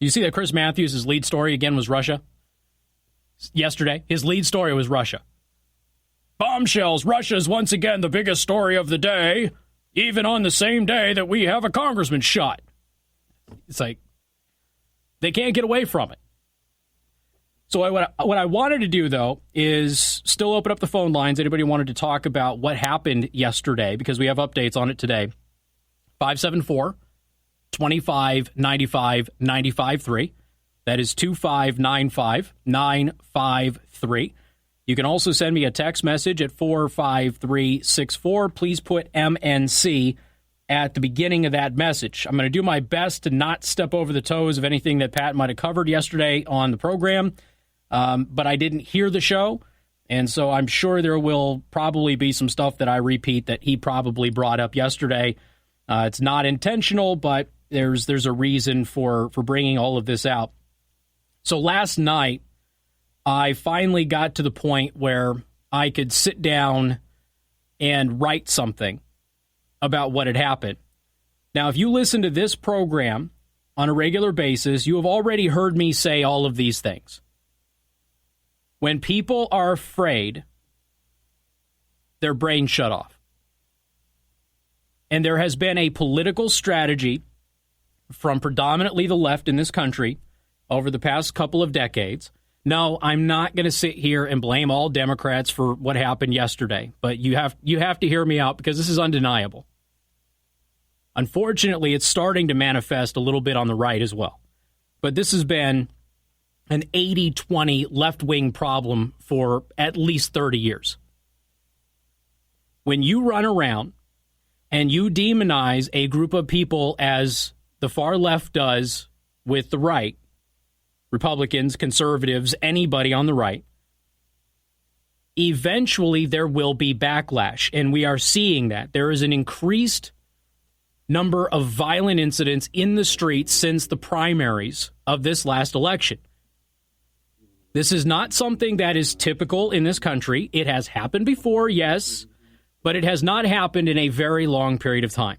You see that Chris Matthews' lead story again was Russia? Yesterday, his lead story was Russia. Bombshells, Russia's once again the biggest story of the day, even on the same day that we have a congressman shot. It's like, they can't get away from it. So what I wanted to do, though, is still open up the phone lines. Anybody wanted to talk about what happened yesterday, because we have updates on it today. 574-2595-95-3. That is 2595-953. You can also send me a text message at 45364. Please put MNC at the beginning of that message. I'm going to do my best to not step over the toes of anything that Pat might have covered yesterday on the program, but I didn't hear the show, and so I'm sure there will probably be some stuff that I repeat that he probably brought up yesterday. It's not intentional, but there's a reason for bringing all of this out. So last night, I finally got to the point where I could sit down and write something about what had happened. Now, if you listen to this program on a regular basis, you have already heard me say all of these things. When people are afraid, their brains shut off. And there has been a political strategy from predominantly the left in this country over the past couple of decades. No, I'm not going to sit here and blame all Democrats for what happened yesterday, but you have to hear me out because this is undeniable. Unfortunately, it's starting to manifest a little bit on the right as well. But this has been an 80-20 left-wing problem for at least 30 years. When you run around and you demonize a group of people as the far left does with the right, Republicans, conservatives, anybody on the right, eventually there will be backlash, and we are seeing that. There is an increased number of violent incidents in the streets since the primaries of this last election. This is not something that is typical in this country. It has happened before, yes, but it has not happened in a very long period of time.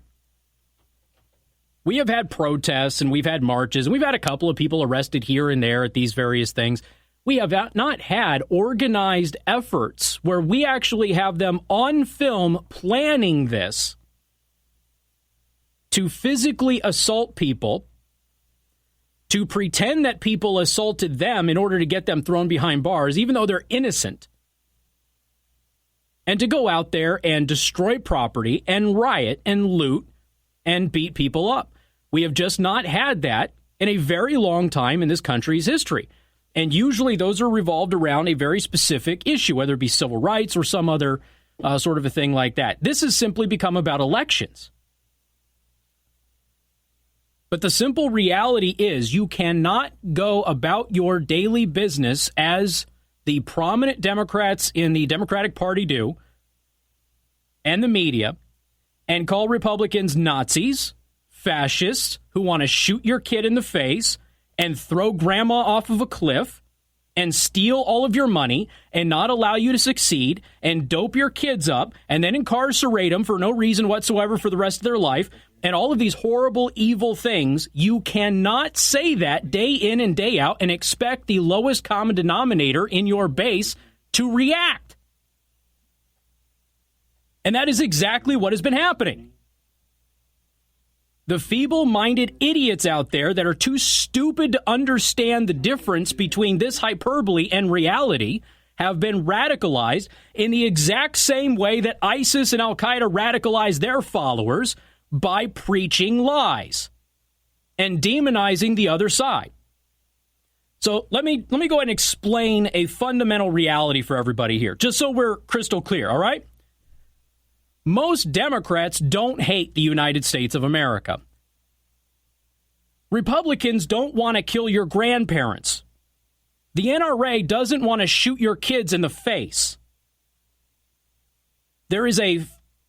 We have had protests and we've had marches and we've had a couple of people arrested here and there at these various things. We have not had organized efforts where we actually have them on film planning this to physically assault people, to pretend that people assaulted them in order to get them thrown behind bars, even though they're innocent, and to go out there and destroy property and riot and loot and beat people up. We have just not had that in a very long time in this country's history. And usually those are revolved around a very specific issue, whether it be civil rights or some other sort of a thing like that. This has simply become about elections. But the simple reality is you cannot go about your daily business as the prominent Democrats in the Democratic Party do and the media and call Republicans Nazis, fascists who want to shoot your kid in the face and throw grandma off of a cliff and steal all of your money and not allow you to succeed and dope your kids up and then incarcerate them for no reason whatsoever for the rest of their life and all of these horrible, evil things. You cannot say that day in and day out and expect the lowest common denominator in your base to react. And that is exactly what has been happening. The feeble-minded idiots out there that are too stupid to understand the difference between this hyperbole and reality have been radicalized in the exact same way that ISIS and Al-Qaeda radicalized their followers by preaching lies and demonizing the other side. So let me go ahead and explain a fundamental reality for everybody here, just so we're crystal clear, all right? Most Democrats don't hate the United States of America. Republicans don't want to kill your grandparents. The NRA doesn't want to shoot your kids in the face. There is a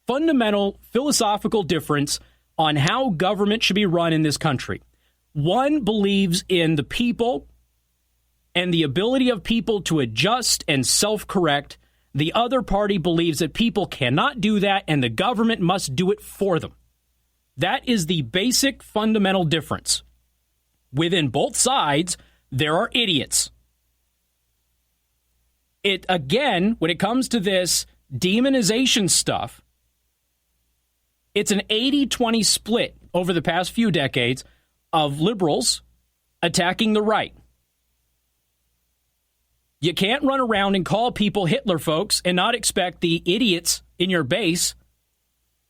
fundamental philosophical difference on how government should be run in this country. One believes in the people and the ability of people to adjust and self-correct. The other party believes that people cannot do that and the government must do it for them. That is the basic fundamental difference. within both sides, there are idiots. Again, when it comes to this demonization stuff, it's an 80-20 split over the past few decades of liberals attacking the right. You can't run around and call people Hitler, folks, and not expect the idiots in your base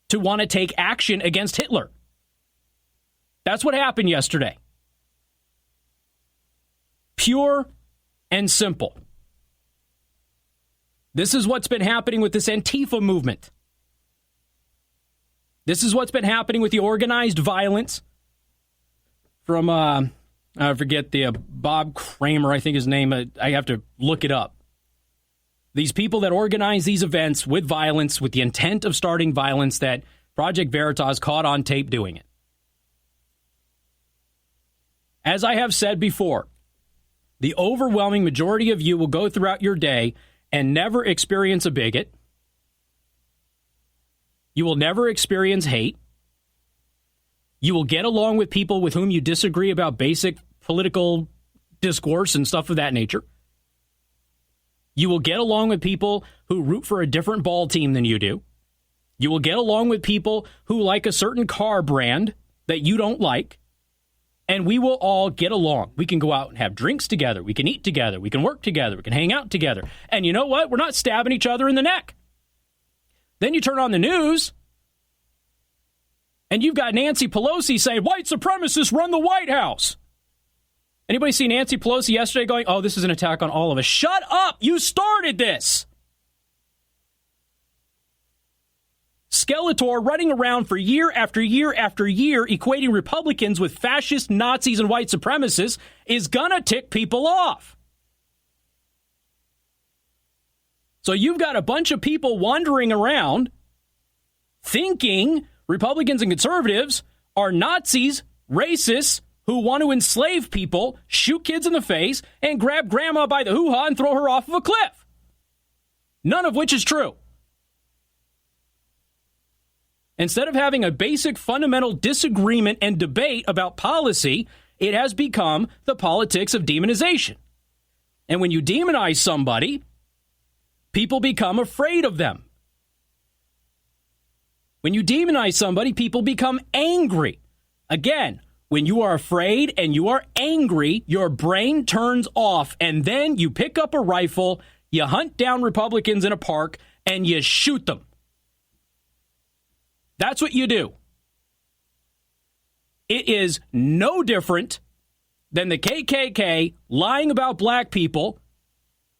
to want to take action against Hitler. That's what happened yesterday. Pure and simple. This is what's been happening with this Antifa movement. This is what's been happening with the organized violence from, I forget the Bob Kramer, I think his name. I have to look it up. These people that organize these events with violence, with the intent of starting violence, that Project Veritas caught on tape doing it. As I have said before, the overwhelming majority of you will go throughout your day and never experience a bigot. You will never experience hate. You will get along with people with whom you disagree about basic political discourse and stuff of that nature. You will get along with people who root for a different ball team than you do. You will get along with people who like a certain car brand that you don't like. And we will all get along. We can go out and have drinks together. We can eat together. We can work together. We can hang out together. And you know what? We're not stabbing each other in the neck. Then you turn on the news, and you've got Nancy Pelosi saying, white supremacists run the White House. Anybody see Nancy Pelosi yesterday going, oh, this is an attack on all of us? Shut up! You started this! Skeletor running around for year after year after year, equating Republicans with fascist Nazis and white supremacists, is gonna tick people off. So you've got a bunch of people wandering around thinking Republicans and conservatives are Nazis, racists, who want to enslave people, shoot kids in the face, and grab grandma by the hoo-ha and throw her off of a cliff. None of which is true. Instead of having a basic fundamental disagreement and debate about policy, it has become the politics of demonization. And when you demonize somebody, people become afraid of them. When you demonize somebody, people become angry. Again, when you are afraid and you are angry, your brain turns off, and then you pick up a rifle, you hunt down Republicans in a park, and you shoot them. That's what you do. It is no different than the KKK lying about black people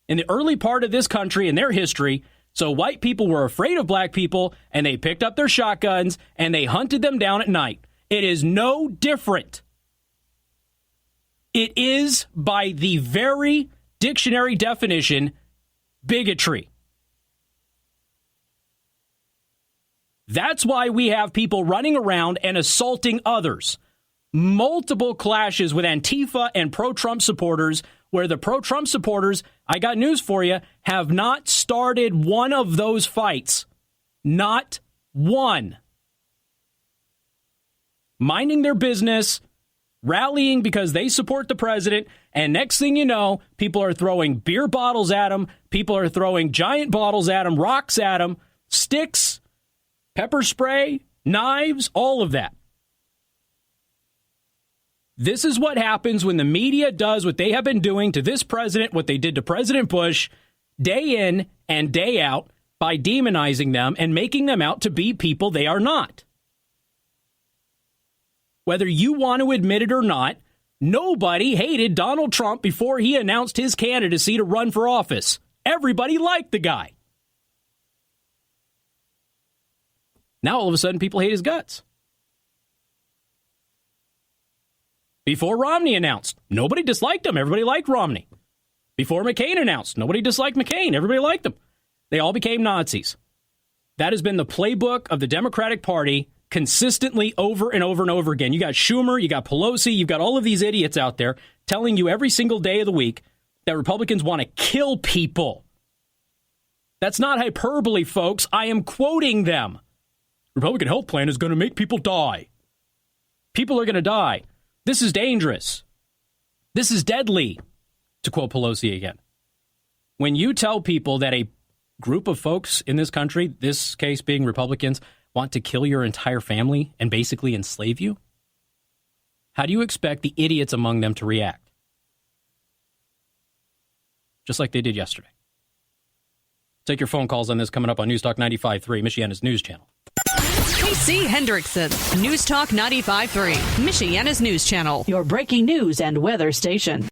in the early part of this country in their history. So white people were afraid of black people, and they picked up their shotguns and they hunted them down at night. It is no different. It is, by the very dictionary definition, bigotry. That's why we have people running around and assaulting others. Multiple clashes with Antifa and pro-Trump supporters, where the pro-Trump supporters, I got news for you, have not started one of those fights. Not one. Minding their business, rallying because they support the president, and next thing you know, people are throwing beer bottles at them, people are throwing giant bottles at them, rocks at them, sticks, pepper spray, knives, all of that. This is what happens when the media does what they have been doing to this president, what they did to President Bush, day in and day out, by demonizing them and making them out to be people they are not. Whether you want to admit it or not, nobody hated Donald Trump before he announced his candidacy to run for office. Everybody liked the guy. Now, all of a sudden, people hate his guts. Before Romney announced, nobody disliked him. Everybody liked Romney. Before McCain announced, nobody disliked McCain. Everybody liked him. They all became Nazis. That has been the playbook of the Democratic Party consistently over and over and over again. You got Schumer, you got Pelosi, you've got all of these idiots out there telling you every single day of the week that Republicans want to kill people. That's not hyperbole, folks. I am quoting them. Republican health plan is going to make people die. People are going to die. This is dangerous. This is deadly, to quote Pelosi again. When you tell people that a group of folks in this country, this case being Republicans, want to kill your entire family and basically enslave you, how do you expect the idiots among them to react? Just like they did yesterday. Take your phone calls on this coming up on News Talk 95.3, Michiana's news channel. Casey Hendrickson, News Talk 95.3, Michiana's news channel. Your breaking news and weather station.